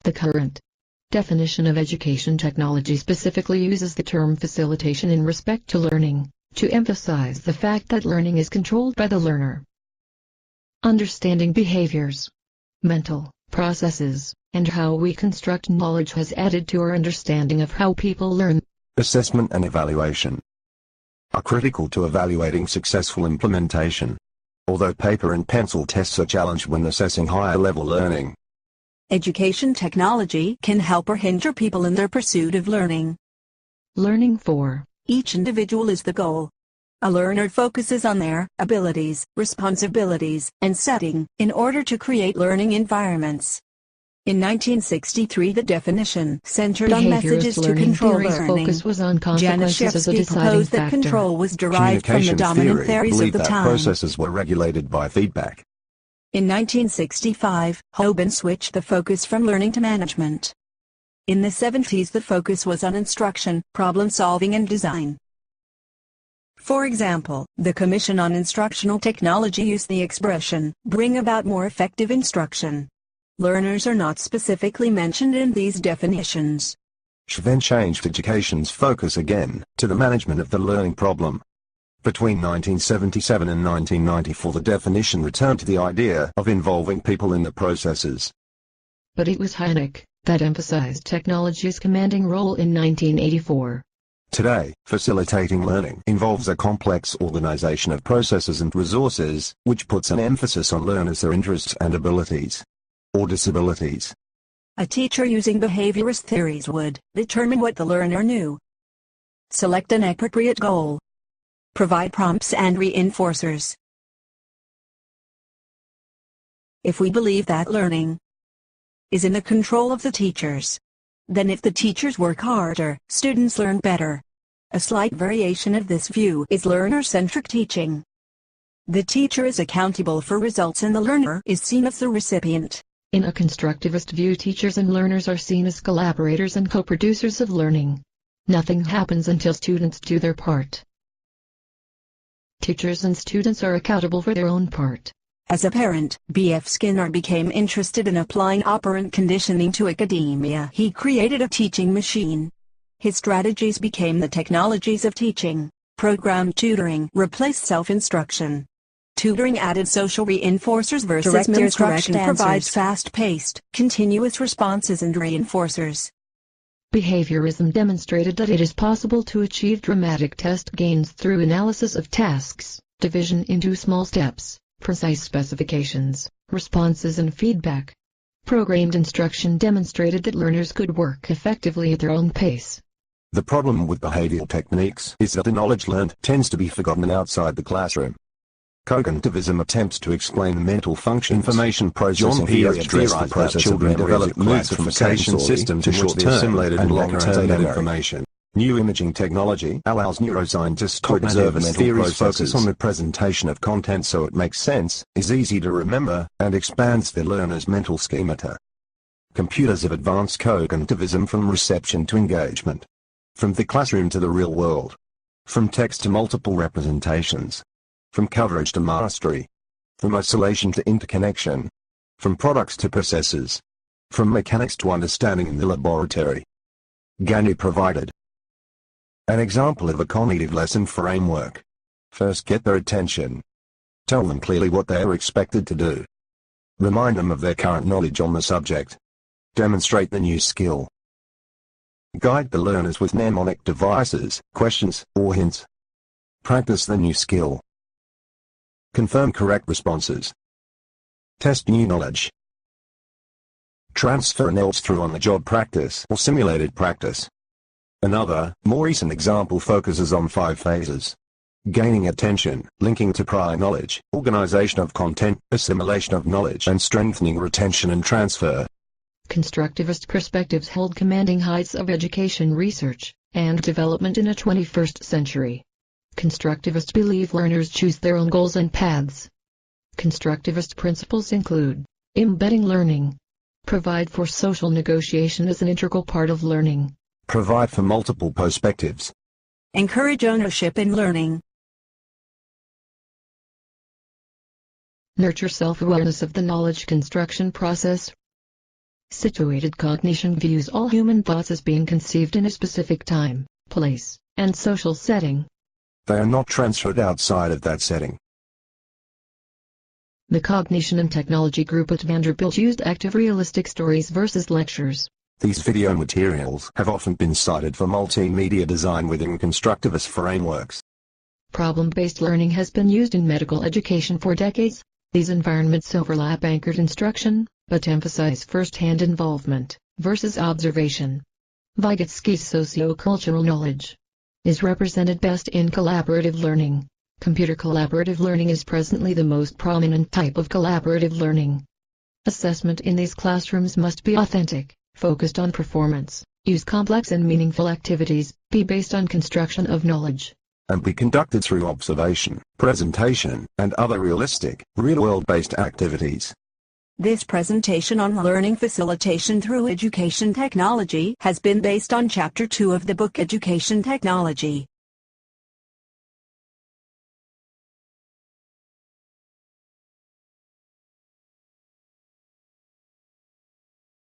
The current definition of education technology specifically uses the term facilitation in respect to learning, to emphasize the fact that learning is controlled by the learner. Understanding behaviors, mental processes, and how we construct knowledge has added to our understanding of how people learn. Assessment and evaluation are critical to evaluating successful implementation, although paper and pencil tests are challenged when assessing higher-level learning. Education technology can help or hinder people in their pursuit of learning. Learning for each individual is the goal. A learner focuses on their abilities, responsibilities, and setting in order to create learning environments. In 1963, the definition centered on messages to control learning. Focus was on consequences as a deciding proposed factor. that control was derived from the dominant theories of the that time. Processes were regulated by feedback. In 1965, Hoban switched the focus from learning to management. In the 70s, the focus was on instruction, problem solving, and design. For example, the Commission on Instructional Technology used the expression, "bring about more effective instruction." Learners are not specifically mentioned in these definitions. She then changed education's focus again, to the management of the learning problem. Between 1977 and 1994, the definition returned to the idea of involving people in the processes. But it was Hynek that emphasized technology's commanding role in 1984. Today, facilitating learning involves a complex organization of processes and resources, which puts an emphasis on learners' their interests and abilities, or disabilities. A teacher using behaviorist theories would determine what the learner knew, select an appropriate goal, provide prompts and reinforcers. If we believe that learning is in the control of the teachers, then if the teachers work harder, students learn better. A slight variation of this view is learner-centric teaching. The teacher is accountable for results and the learner is seen as the recipient. In a constructivist view, teachers and learners are seen as collaborators and co-producers of learning. Nothing happens until students do their part. Teachers and students are accountable for their own part. As a parent, B.F. Skinner became interested in applying operant conditioning to academia. He created a teaching machine. His strategies became the technologies of teaching. Programmed tutoring replaced self-instruction. Tutoring added social reinforcers versus Direct mere instruction instruction provides answers. fast-paced, continuous responses and reinforcers. Behaviorism demonstrated that it is possible to achieve dramatic test gains through analysis of tasks, division into small steps, precise specifications, responses and feedback. Programmed instruction demonstrated that learners could work effectively at their own pace. The problem with behavioral techniques is that the knowledge learned tends to be forgotten outside the classroom. Cognitivism attempts to explain the mental function information processing theory addressed the process children develop classification systems in which they assimilated and long-term information. New imaging technology allows neuroscientists to observe mental theories focus on the presentation of content so it makes sense, is easy to remember, and expands the learner's mental schemata. Computers have advanced cognitivism from reception to engagement. From the classroom to the real world. From text to multiple representations. From coverage to mastery. From isolation to interconnection. From products to processes. From mechanics to understanding in the laboratory. Gagné provided an example of a cognitive lesson framework. First, get their attention. Tell them clearly what they are expected to do. Remind them of their current knowledge on the subject. Demonstrate the new skill. Guide the learners with mnemonic devices, questions, or hints. Practice the new skill. Confirm correct responses. Test new knowledge. Transfer knowledge through on-the-job practice or simulated practice. Another, more recent example focuses on 5 phases. Gaining attention, linking to prior knowledge, organization of content, assimilation of knowledge, and strengthening retention and transfer. Constructivist perspectives hold commanding heights of education research and development in a 21st century. Constructivists believe learners choose their own goals and paths. Constructivist principles include embedding learning, provide for social negotiation as an integral part of learning, Provide for multiple perspectives. Encourage ownership in learning. Nurture self-awareness of the knowledge construction process. Situated cognition views all human thoughts as being conceived in a specific time, place, and social setting. They are not transferred outside of that setting. The Cognition and Technology group at Vanderbilt used active realistic stories versus lectures. These video materials have often been cited for multimedia design within constructivist frameworks. Problem-based learning has been used in medical education for decades. These environments overlap anchored instruction, but emphasize first-hand involvement versus observation. Vygotsky's sociocultural knowledge is represented best in collaborative learning. Computer collaborative learning is presently the most prominent type of collaborative learning. Assessment in these classrooms must be authentic, focused on performance, use complex and meaningful activities, be based on construction of knowledge, and be conducted through observation, presentation, and other realistic, real-world-based activities. This presentation on learning facilitation through education technology has been based on Chapter 2 of the book Education Technology.